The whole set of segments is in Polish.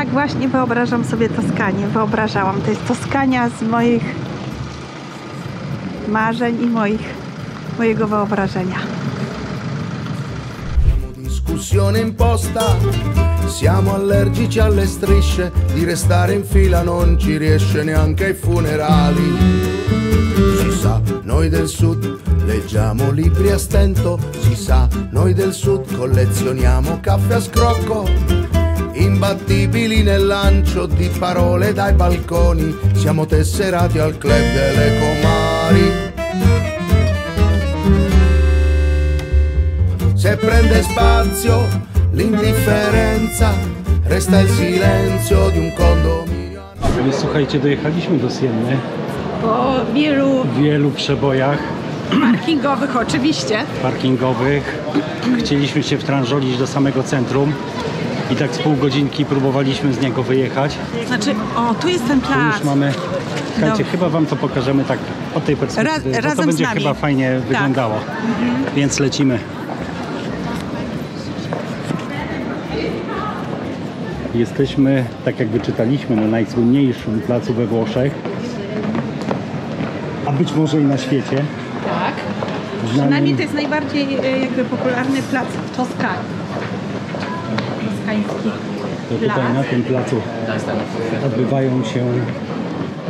tak właśnie wyobrażam sobie Toskanię. Wyobrażałam. To jest Toskania z moich marzeń i mojego wyobrażenia. Discussione imposta, siamo allergici alle strisce, di restare in fila non ci riesce neanche ai funerali. Si sa, noi del sud leggiamo libri a stento, si sa, noi del sud collezioniamo caffè a scrocco, imbattibili nel lancio di parole dai balconi, siamo tesserati al club delle comari. Se prende spazio l'indifferenza, resta il silenzio di un condominio. Słuchajcie, dojechaliśmy do Sienny. Po wielu przebojach parkingowych oczywiście. Chcieliśmy się wtrążyć do samego centrum i tak z pół godzinki próbowaliśmy z niego wyjechać. Znaczy, o, tu jest ten Tu plac. już mamy, słuchajcie, chyba wam to pokażemy tak od tej perspektywy, bo to będzie chyba fajnie wyglądało. Więc lecimy. Jesteśmy, tak jak wyczytaliśmy, na najsłynniejszym placu we Włoszech, a być może i na świecie. Tak. Przynajmniej to jest najbardziej jakby popularny plac w Toskanii. Toskański To tutaj na tym placu odbywają się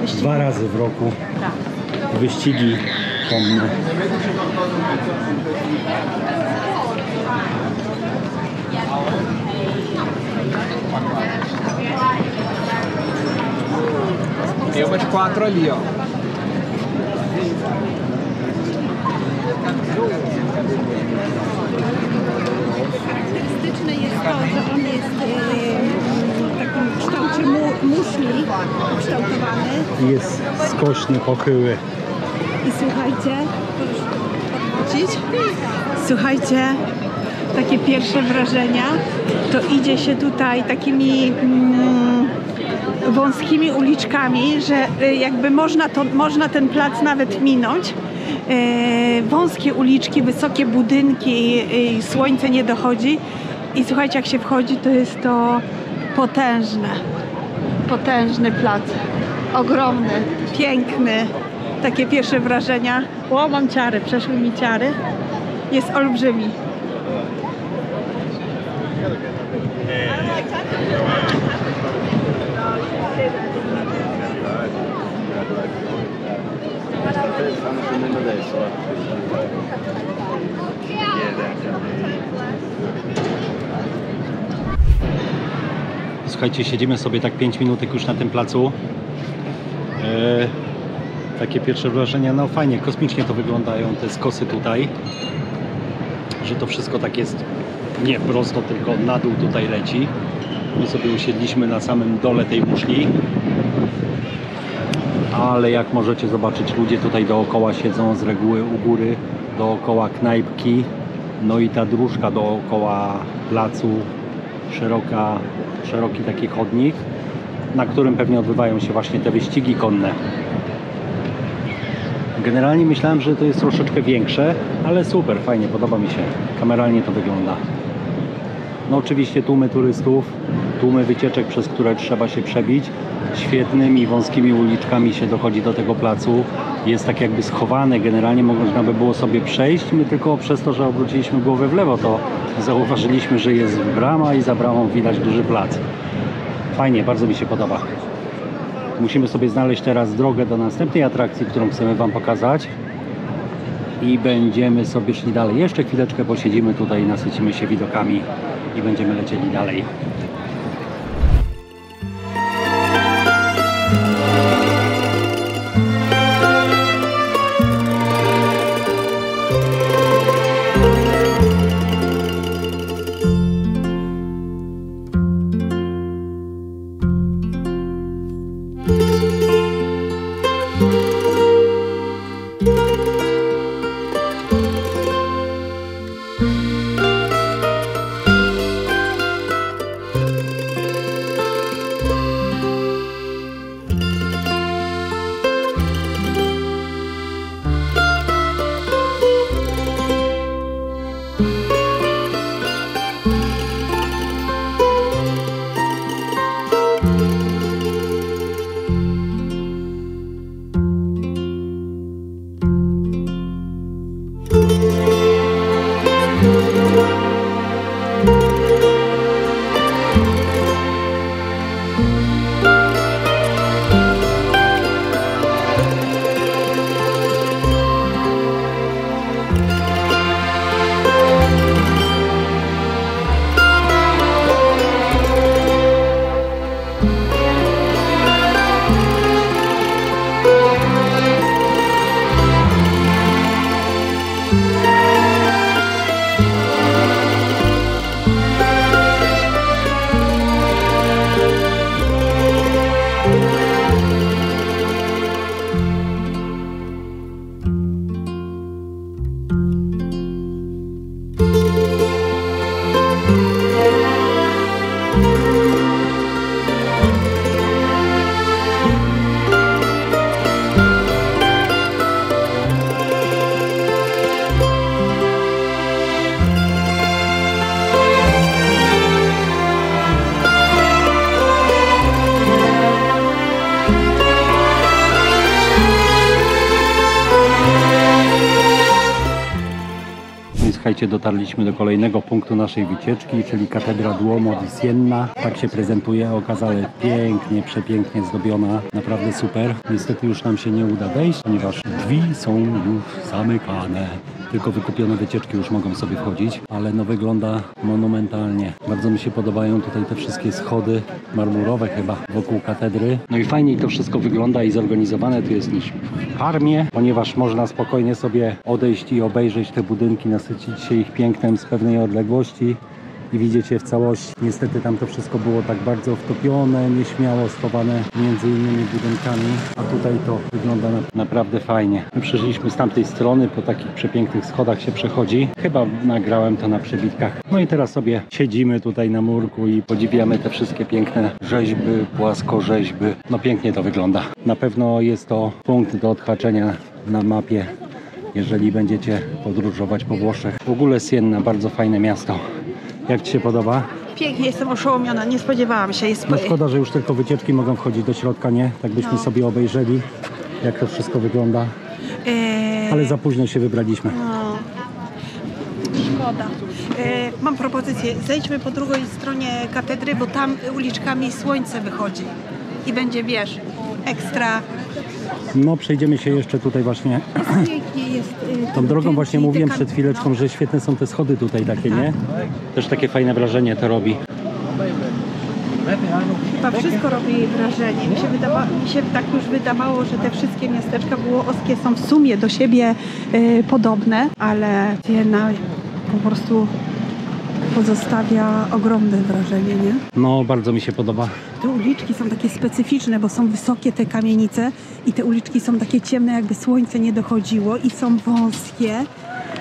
wyścigi. 2 razy w roku Tak. wyścigi konne. Io faccio 4 lì, oh. Charakterystyczne jest to, że on jest w takim kształcie muszli ukształtowany. Jest skośny, pochyły. I słuchajcie, słuchajcie, takie pierwsze wrażenia, to idzie się tutaj takimi wąskimi uliczkami, że jakby można ten plac nawet minąć. Wąskie uliczki, wysokie budynki, słońce nie dochodzi i słuchajcie, jak się wchodzi, to jest to potężny plac, ogromny, piękny, takie pierwsze wrażenia. O, mam ciary, przeszły mi ciary, jest olbrzymi. Słuchajcie, siedzimy sobie tak 5 minutek już na tym placu. Takie pierwsze wrażenia, no fajnie, kosmicznie to wyglądają te skosy tutaj. Że to wszystko tak jest nie prosto, tylko na dół tutaj leci. My sobie usiedliśmy na samym dole tej muszli. Ale jak możecie zobaczyć, ludzie tutaj dookoła siedzą z reguły u góry, dookoła knajpki. No i ta dróżka dookoła placu, szeroki taki chodnik, na którym pewnie odbywają się właśnie te wyścigi konne. Generalnie myślałem, że to jest troszeczkę większe, ale super, fajnie, podoba mi się. Kameralnie to wygląda. No oczywiście tłumy turystów, tłumy wycieczek, przez które trzeba się przebić. Świetnymi, wąskimi uliczkami się dochodzi do tego placu. Jest tak jakby schowane, generalnie można by było sobie przejść. My tylko przez to, że obróciliśmy głowę w lewo, to zauważyliśmy, że jest brama i za bramą widać duży plac. Fajnie, bardzo mi się podoba. Musimy sobie znaleźć teraz drogę do następnej atrakcji, którą chcemy wam pokazać. I będziemy sobie szli dalej. Jeszcze chwileczkę posiedzimy tutaj, nasycimy się widokami i będziemy lecieli dalej. słuchajcie, dotarliśmy do kolejnego punktu naszej wycieczki, czyli Katedra Duomo di Siena. Tak się prezentuje, okazale pięknie, przepięknie zdobiona, naprawdę super. Niestety już nam się nie uda wejść, ponieważ drzwi są już zamykane. Tylko wykupione wycieczki już mogą sobie wchodzić, ale no wygląda monumentalnie. Bardzo mi się podobają tutaj te wszystkie schody marmurowe chyba wokół katedry. No i fajniej to wszystko wygląda i zorganizowane tu jest niż w Parmie, ponieważ można spokojnie sobie odejść i obejrzeć te budynki, nasycić się ich pięknem z pewnej odległości i widzieć je w całości. Niestety tam to wszystko było tak bardzo wtopione, nieśmiało schowane między innymi budynkami, a tutaj to wygląda naprawdę fajnie. My przyszliśmy z tamtej strony, po takich przepięknych schodach się przechodzi. Chyba nagrałem to na przebitkach. No i teraz sobie siedzimy tutaj na murku i podziwiamy te wszystkie piękne rzeźby, płaskorzeźby. No pięknie to wygląda. Na pewno jest to punkt do odhaczenia na mapie, jeżeli będziecie podróżować po Włoszech. W ogóle Sienna, bardzo fajne miasto. Jak Ci się podoba? Pięknie, jestem oszołomiona, nie spodziewałam się. No szkoda, że już tylko wycieczki mogą wchodzić do środka, nie? Tak byśmy sobie obejrzeli, jak to wszystko wygląda. Ale za późno się wybraliśmy. No. Szkoda. Mam propozycję, zejdźmy po drugiej stronie katedry, bo tam uliczkami słońce wychodzi. I będzie, wiesz, ekstra. No przejdziemy się jeszcze tutaj właśnie. Pięknie jest. Tą drogą właśnie mówiłem przed chwileczką, że świetne są te schody tutaj takie, nie? Też takie fajne wrażenie to robi. Chyba wszystko robi prostu mi się tak już wydawało, że te wszystkie miasteczka włoskie są w sumie do siebie podobne, ale Siena po prostu pozostawia ogromne wrażenie, nie? No, bardzo mi się podoba. Te uliczki są takie specyficzne, bo są wysokie te kamienice i te uliczki są takie ciemne, jakby słońce nie dochodziło i są wąskie.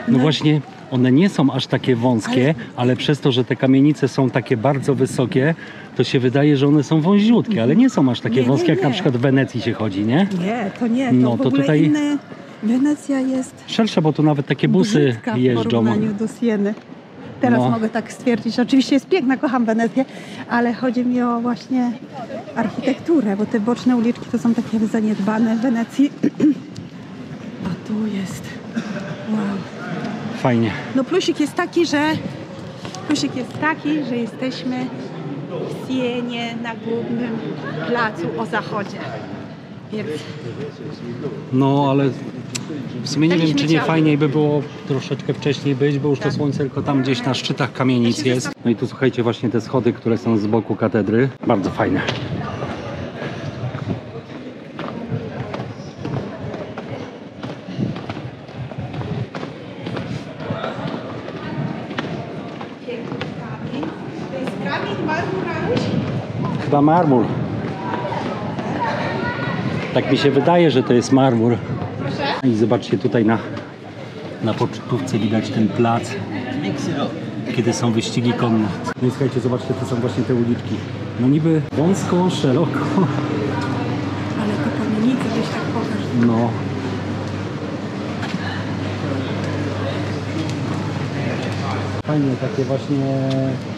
No właśnie, one nie są aż takie wąskie, ale przez to, że te kamienice są takie bardzo wysokie, to się wydaje, że one są wąziutkie, ale nie są aż takie wąskie, jak na przykład w Wenecji się chodzi, nie? Nie, to nie. To no w ogóle tutaj inne... Wenecja jest szersza, bo tu nawet takie busy jeżdżą. W porównaniu do Sieny. Teraz mogę tak stwierdzić. Oczywiście jest piękna, kocham Wenecję, ale chodzi mi o właśnie architekturę, bo te boczne uliczki to są takie zaniedbane w Wenecji. A tu jest... Wow. Fajnie. No plusik jest taki, że jesteśmy w Sienie na głównym placu o zachodzie. Więc... No ale w sumie nie wiem, czy nie chciały. fajniej by było troszeczkę wcześniej być, bo już to słońce tylko tam gdzieś na szczytach kamienic jest. No i tu słuchajcie, właśnie te schody, które są z boku katedry. Bardzo fajne. To jest kamień, marmur, Chyba marmur. Tak mi się wydaje, że to jest marmur. I zobaczcie, tutaj na pocztówce widać ten plac, kiedy są wyścigi konne. No i słuchajcie, zobaczcie, to są właśnie te uliczki. No niby wąsko, szeroko. ale to kamienice gdzieś tak pokaż. No. Fajnie, takie właśnie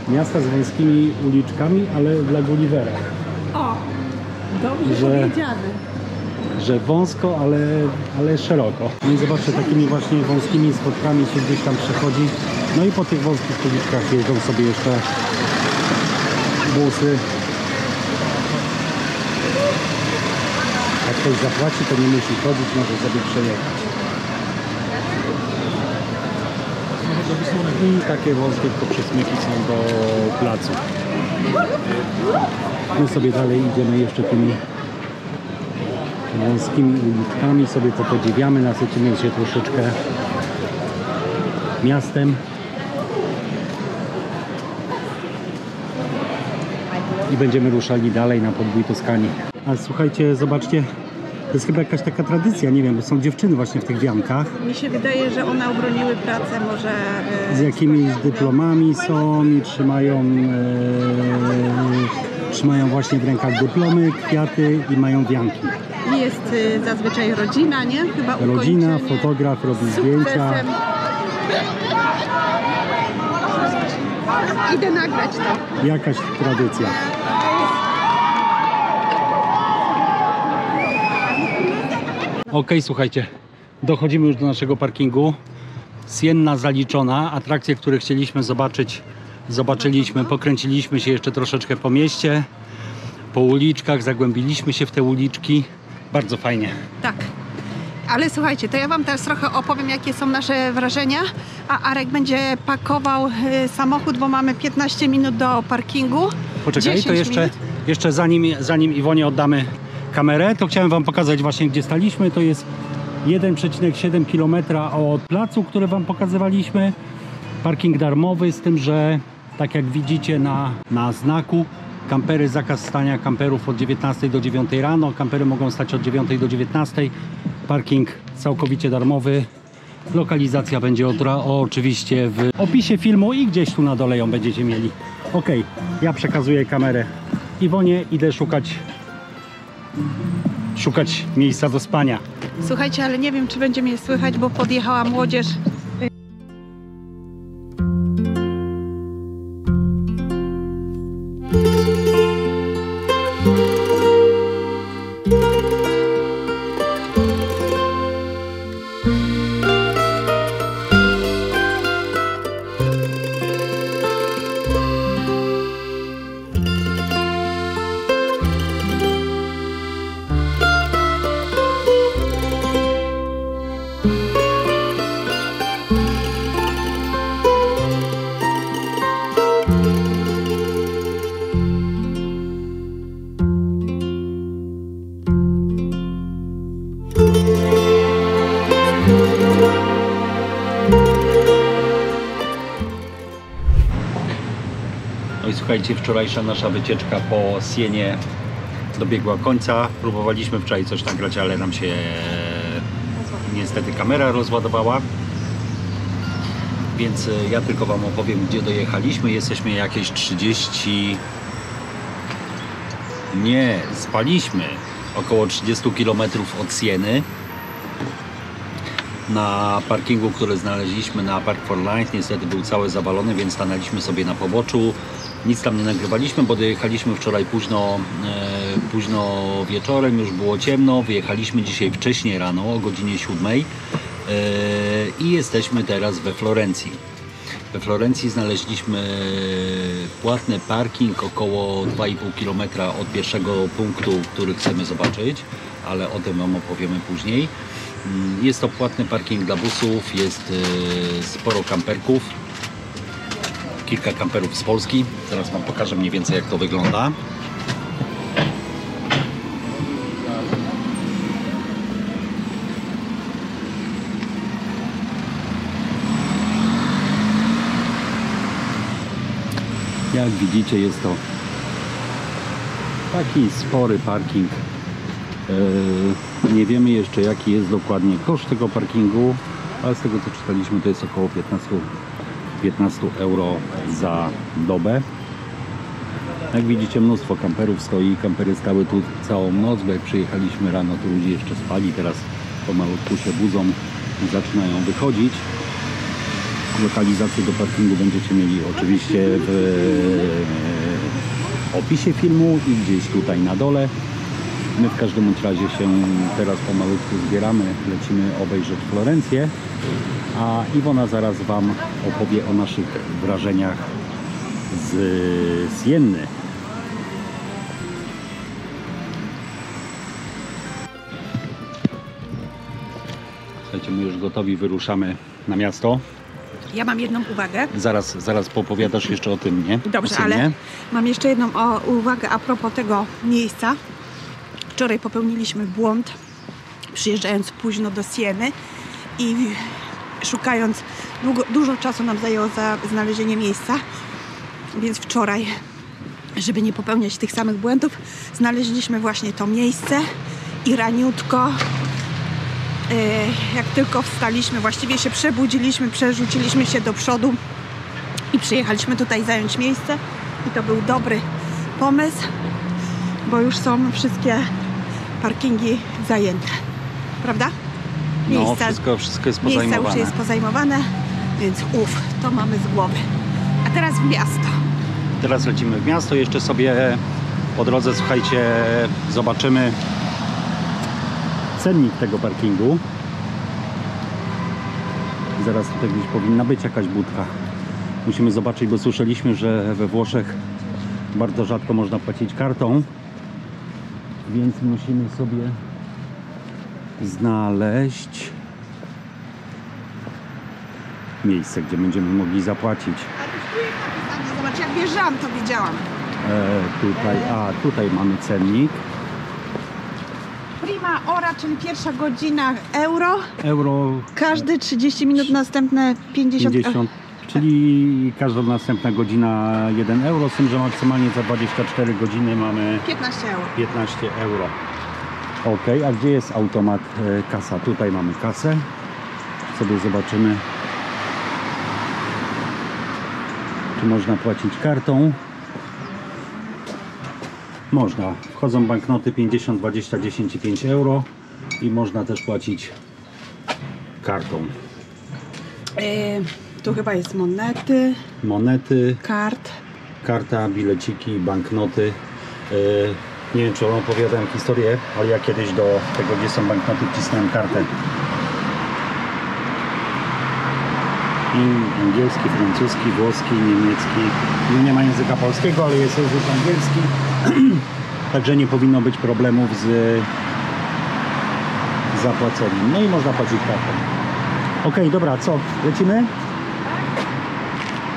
miasta z wąskimi uliczkami, ale dla Gullivera. O, dobrze Że- powiedziane. Że wąsko, ale szeroko. No i zobaczcie, takimi właśnie wąskimi schodkami się gdzieś tam przechodzi. No i po tych wąskich uliczkach jeżdżą sobie jeszcze busy. Jak ktoś zapłaci, to nie musi chodzić, może sobie przejechać. I takie wąskie tylko przesmyki są do placu. My sobie dalej idziemy jeszcze tymi wąskimi uliczkami, sobie to podziwiamy, nasycimy się troszeczkę miastem i będziemy ruszali dalej na podbój Toskanii. Ale słuchajcie, zobaczcie, to jest chyba jakaś taka tradycja, nie wiem, bo są dziewczyny właśnie w tych wiankach, Mi się wydaje, że one obroniły pracę może... z jakimiś dyplomami są i trzymają właśnie w rękach dyplomy, kwiaty i mają wianki. Jest zazwyczaj rodzina, nie? Chyba Rodzina, ukończenie fotograf robi zdjęcia. sukcesem. Idę nagrać to. Jakaś tradycja. Okej, słuchajcie, dochodzimy już do naszego parkingu. Sienna zaliczona. Atrakcje, które chcieliśmy zobaczyć, zobaczyliśmy. Pokręciliśmy się jeszcze troszeczkę po mieście, po uliczkach, zagłębiliśmy się w te uliczki. Bardzo fajnie. Tak. Ale słuchajcie, to ja wam teraz trochę opowiem, jakie są nasze wrażenia, a Arek będzie pakował samochód, bo mamy 15 minut do parkingu. Poczekaj, 10 to minut. jeszcze zanim Iwonie oddamy kamerę, to chciałem wam pokazać właśnie, gdzie staliśmy. To jest 1,7 km od placu, który wam pokazywaliśmy. Parking darmowy, z tym, że tak jak widzicie na znaku, kampery, zakaz stania kamperów od 19 do 9 rano. Kampery mogą stać od 9 do 19. Parking całkowicie darmowy. Lokalizacja będzie oczywiście w opisie filmu i gdzieś tu na dole ją będziecie mieli. Ok, ja przekazuję kamerę Iwonie, idę szukać miejsca do spania. Słuchajcie, ale nie wiem, czy będzie mnie słychać, bo podjechała młodzież. No i słuchajcie, wczorajsza nasza wycieczka po Sienie dobiegła końca. Próbowaliśmy wczoraj coś nagrać, ale nam się niestety kamera rozładowała. Więc ja tylko wam opowiem, gdzie dojechaliśmy. Jesteśmy jakieś 30... Nie, spaliśmy około 30 km od Sieny. Na parkingu, który znaleźliśmy na Park for Life, niestety był cały zawalony, więc stanęliśmy sobie na poboczu. Nic tam nie nagrywaliśmy, bo dojechaliśmy wczoraj późno wieczorem, już było ciemno. Wyjechaliśmy dzisiaj wcześniej rano, o godzinie 7 i jesteśmy teraz we Florencji. We Florencji znaleźliśmy płatny parking około 2,5 km od pierwszego punktu, który chcemy zobaczyć, ale o tym wam opowiemy później. Jest to płatny parking dla busów, jest sporo kamperków, kilka kamperów z Polski. Zaraz wam pokażę mniej więcej, jak to wygląda. Jak widzicie, jest to taki spory parking. Nie wiemy jeszcze, jaki jest dokładnie koszt tego parkingu, ale z tego co czytaliśmy, to jest około 15 euro za dobę. Jak widzicie, mnóstwo kamperów stoi. Kampery stały tu całą noc, bo jak przyjechaliśmy rano, to ludzie jeszcze spali. Teraz pomalutku się budzą i zaczynają wychodzić. Lokalizację do parkingu będziecie mieli oczywiście w opisie filmu i gdzieś tutaj na dole. My w każdym razie się teraz pomalutku zbieramy, lecimy obejrzeć Florencję, a Iwona zaraz wam opowie o naszych wrażeniach z Sienny. Słuchajcie, my już gotowi, wyruszamy na miasto. Ja mam jedną uwagę. Zaraz popowiadasz jeszcze o tym, nie? Dobrze, ale mam jeszcze jedną uwagę a propos tego miejsca. Wczoraj popełniliśmy błąd, przyjeżdżając późno do Sieny i szukając, dużo czasu nam zajęło za znalezienie miejsca, więc wczoraj, żeby nie popełniać tych samych błędów, znaleźliśmy właśnie to miejsce i raniutko, jak tylko wstaliśmy, właściwie się przebudziliśmy, przerzuciliśmy się do przodu i przyjechaliśmy tutaj zająć miejsce i to był dobry pomysł, bo już są wszystkie parkingi zajęte, prawda? No, wszystko jest pozajmowane. Miejsca już jest pozajmowane, więc to mamy z głowy. A teraz w miasto. Teraz lecimy w miasto, jeszcze sobie po drodze, słuchajcie, zobaczymy cennik tego parkingu. Zaraz tutaj gdzieś powinna być jakaś budka. Musimy zobaczyć, bo słyszeliśmy, że we Włoszech bardzo rzadko można płacić kartą. Więc musimy sobie znaleźć miejsce, gdzie będziemy mogli zapłacić. Zobacz, jak wjeżdżałam, to widziałam. Tutaj mamy cennik. Prima ora, czyli pierwsza godzina euro. Euro Każdy 30 minut, następne 50. Czyli każda następna godzina 1 euro, z tym, że maksymalnie za 24 godziny mamy 15 euro. 15 euro. Ok, a gdzie jest automat kasa? Tutaj mamy kasę. Sobie zobaczymy, czy można płacić kartą. Można. Wchodzą banknoty 50, 20, 10 i 5 euro i można też płacić kartą. Tu chyba jest monety. Monety, Karta, bileciki, banknoty. Nie wiem, czy opowiadałem historię, ale ja kiedyś do tego, gdzie są banknoty, wcisnąłem kartę. I angielski, francuski, włoski, niemiecki. Nie ma języka polskiego, ale jest język angielski. Także nie powinno być problemów z zapłaceniem. No i można płacić kartą. Ok, dobra, co? Lecimy?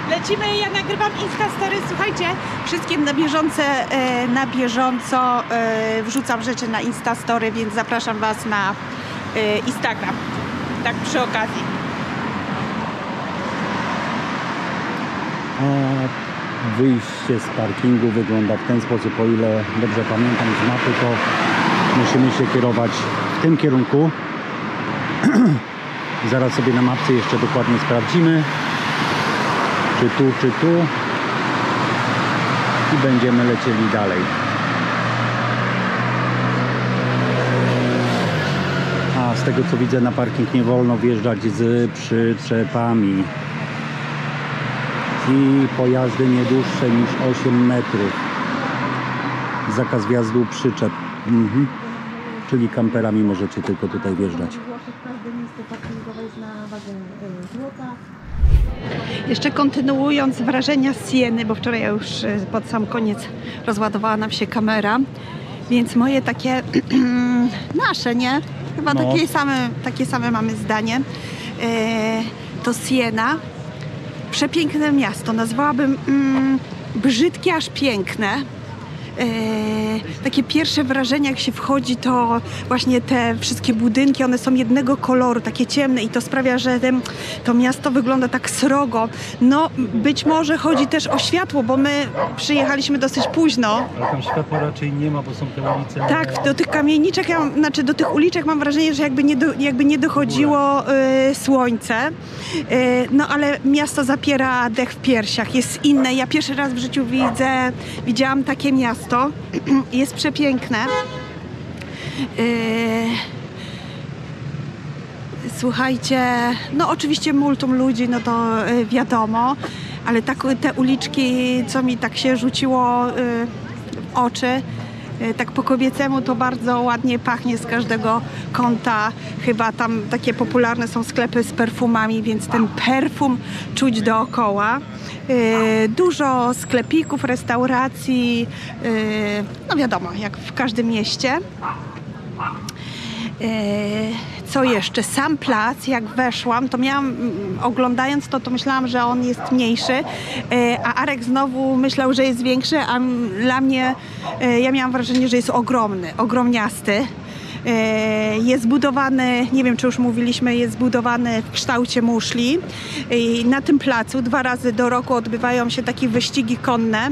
Lecimy, ja nagrywam Instastory, słuchajcie, wszystkim na bieżąco wrzucam rzeczy na Instastory, więc zapraszam Was na Instagram, tak przy okazji. A wyjście z parkingu wygląda w ten sposób, o ile dobrze pamiętam z mapy, to musimy się kierować w tym kierunku. Zaraz sobie na mapce jeszcze dokładnie sprawdzimy, czy tu i będziemy lecieli dalej. A z tego co widzę, na parking nie wolno wjeżdżać z przyczepami i pojazdy nie dłuższe niż 8 metrów. Zakaz wjazdu przyczep. Czyli kamperami możecie tylko tutaj wjeżdżać. Jeszcze kontynuując wrażenia z Sieny, bo wczoraj ja już pod sam koniec rozładowała nam się kamera, więc moje takie nasze, nie? Chyba no. takie same mamy zdanie. To Siena. Przepiękne miasto. Nazwałabym brzydkie, aż piękne. Takie pierwsze wrażenie, jak się wchodzi, to właśnie te wszystkie budynki, one są jednego koloru, takie ciemne i to sprawia, że to miasto wygląda tak srogo. No, być może chodzi też o światło, bo my przyjechaliśmy dosyć późno. Ale tam światła raczej nie ma, bo są te ulice. Tak, do tych kamieniczek, do tych uliczek mam wrażenie, że jakby nie dochodziło słońce. No, ale miasto zapiera dech w piersiach, jest inne. Ja pierwszy raz w życiu widziałam takie miasto. Jest przepiękne. Słuchajcie, no oczywiście multum ludzi, no to wiadomo, ale te uliczki, co mi tak się rzuciło w oczy, tak po kobiecemu, to bardzo ładnie pachnie z każdego kąta. Chyba tam takie popularne są sklepy z perfumami, więc ten perfum czuć dookoła. Dużo sklepików, restauracji, no wiadomo, jak w każdym mieście. Co jeszcze? Sam plac, jak weszłam, to oglądając to myślałam, że on jest mniejszy, a Arek znowu myślał, że jest większy, a dla mnie, ja miałam wrażenie, że jest ogromny, ogromniasty. Jest zbudowany, nie wiem czy już mówiliśmy, jest zbudowany w kształcie muszli. I na tym placu 2 razy do roku odbywają się takie wyścigi konne.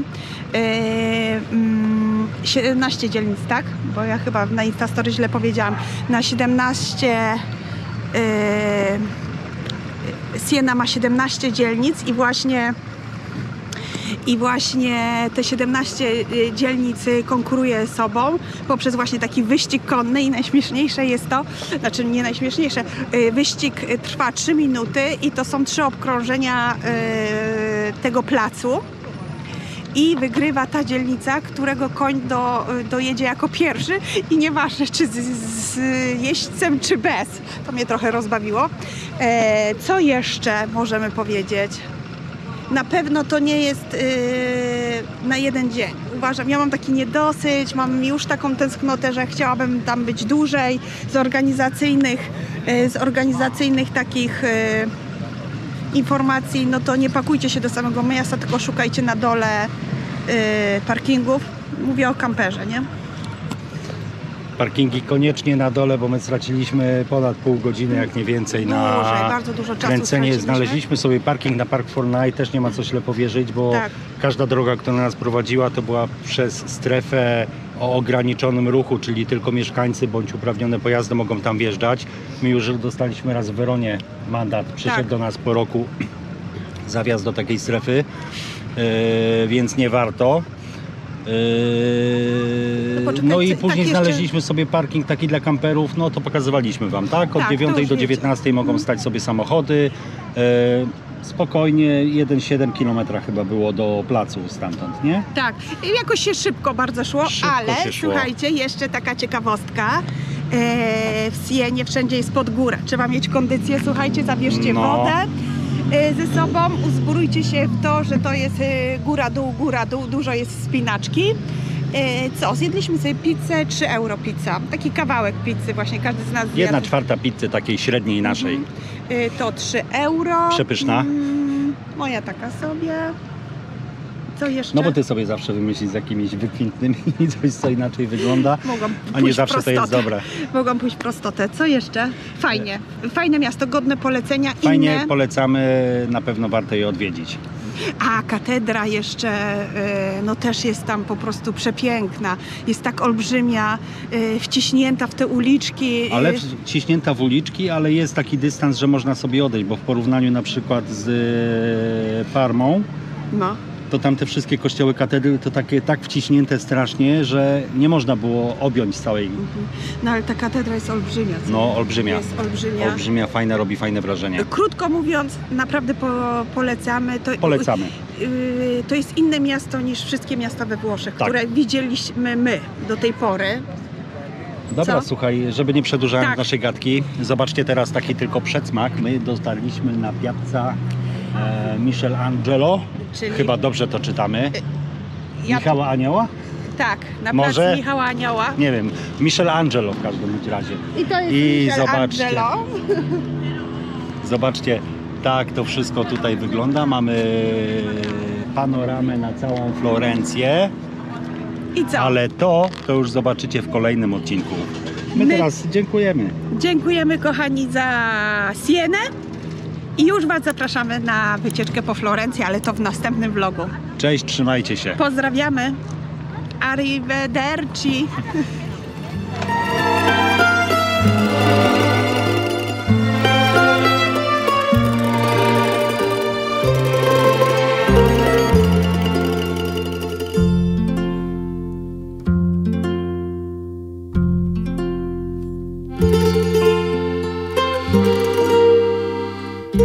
17 dzielnic, tak? Bo ja chyba na Instastory źle powiedziałam. Na 17 Siena ma 17 dzielnic i właśnie te 17 dzielnic konkuruje sobą poprzez właśnie taki wyścig konny i najśmieszniejsze jest to, znaczy nie najśmieszniejsze, wyścig trwa 3 minuty i to są 3 obkrążenia tego placu. i wygrywa ta dzielnica, którego koń dojedzie jako pierwszy i nieważne czy z jeźdźcem, czy bez. To mnie trochę rozbawiło. Co jeszcze możemy powiedzieć? Na pewno to nie jest na jeden dzień. Uważam, ja mam taki niedosyć, mam już taką tęsknotę, że chciałabym tam być dłużej z organizacyjnych takich informacji, no to nie pakujcie się do samego miasta, tylko szukajcie na dole parkingów. Mówię o kamperze, nie? Parkingi koniecznie na dole, bo my straciliśmy ponad pół godziny, jak nie więcej, na bardzo dużo czasu kręcenie. straciliśmy. Znaleźliśmy sobie parking na Park4Night, też nie ma co źle powierzyć, bo Tak. każda droga, która nas prowadziła, to była przez strefę o ograniczonym ruchu, czyli tylko mieszkańcy bądź uprawnione pojazdy mogą tam wjeżdżać. My już dostaliśmy raz w Weronie mandat, przyszedł Tak. do nas po roku za wjazd do takiej strefy, więc nie warto. No i później znaleźliśmy sobie parking taki dla kamperów, no to pokazywaliśmy wam, tak? Od Tak, 9 to już do wiecie. 19 mogą stać sobie samochody. Spokojnie 1,7 km chyba było do placu stamtąd, nie? Tak, i jakoś się szybko bardzo szło, Szybko ale się szło. słuchajcie, jeszcze taka ciekawostka. W Sienie wszędzie jest pod górę. Trzeba mieć kondycję, słuchajcie, zabierzcie wodę ze sobą, uzbrojcie się w to, że to jest góra, dół, dużo jest wspinaczki. Zjedliśmy sobie pizzę, 3 euro pizza. Taki kawałek pizzy właśnie, każdy z nas zjadł. 1/4 pizzy takiej średniej naszej. To 3 euro. Przepyszna. Moja taka sobie. Co jeszcze? No bo ty sobie zawsze wymyślisz z jakimiś wykwintnymi coś, co inaczej wygląda, Mogłam a nie pójść zawsze to jest prostotę. dobre. Mogłam pójść prostotę. Co jeszcze? Fajnie. Fajne miasto, godne polecenia. Fajnie, Inne. polecamy, na pewno warto je odwiedzić. A katedra jeszcze, no też jest tam po prostu przepiękna. Jest tak olbrzymia, wciśnięta w te uliczki. Ale wciśnięta w uliczki, ale jest taki dystans, że można sobie odejść, bo w porównaniu na przykład z Parmą, No. to tam te wszystkie kościoły, katedry to takie tak wciśnięte strasznie, że nie można było objąć całej. No ale ta katedra jest olbrzymia. Co? No olbrzymia. Jest olbrzymia. Olbrzymia, fajna, robi fajne wrażenie. Krótko mówiąc, naprawdę polecamy. Polecamy. To jest inne miasto niż wszystkie miasta we Włoszech, Tak. które widzieliśmy my do tej pory. Dobra, Co? słuchaj, żeby nie przedłużając Tak. naszej gadki, zobaczcie teraz taki tylko przedsmak. My dotarliśmy na Piazza Michelangelo. Czyli- Chyba dobrze to czytamy. Ja- Michała Anioła? Tak, na Może? plac Michała Anioła. Nie wiem, Michelangelo w każdym bądź razie. I to jest I Michelangelo. Zobaczcie, tak to wszystko tutaj wygląda. Mamy panoramę na całą Florencję, I co? ale to już zobaczycie w kolejnym odcinku. My teraz dziękujemy. Dziękujemy kochani za Sienę i już Was zapraszamy na wycieczkę po Florencji, ale to w następnym vlogu. Cześć, trzymajcie się. Pozdrawiamy. Arrivederci.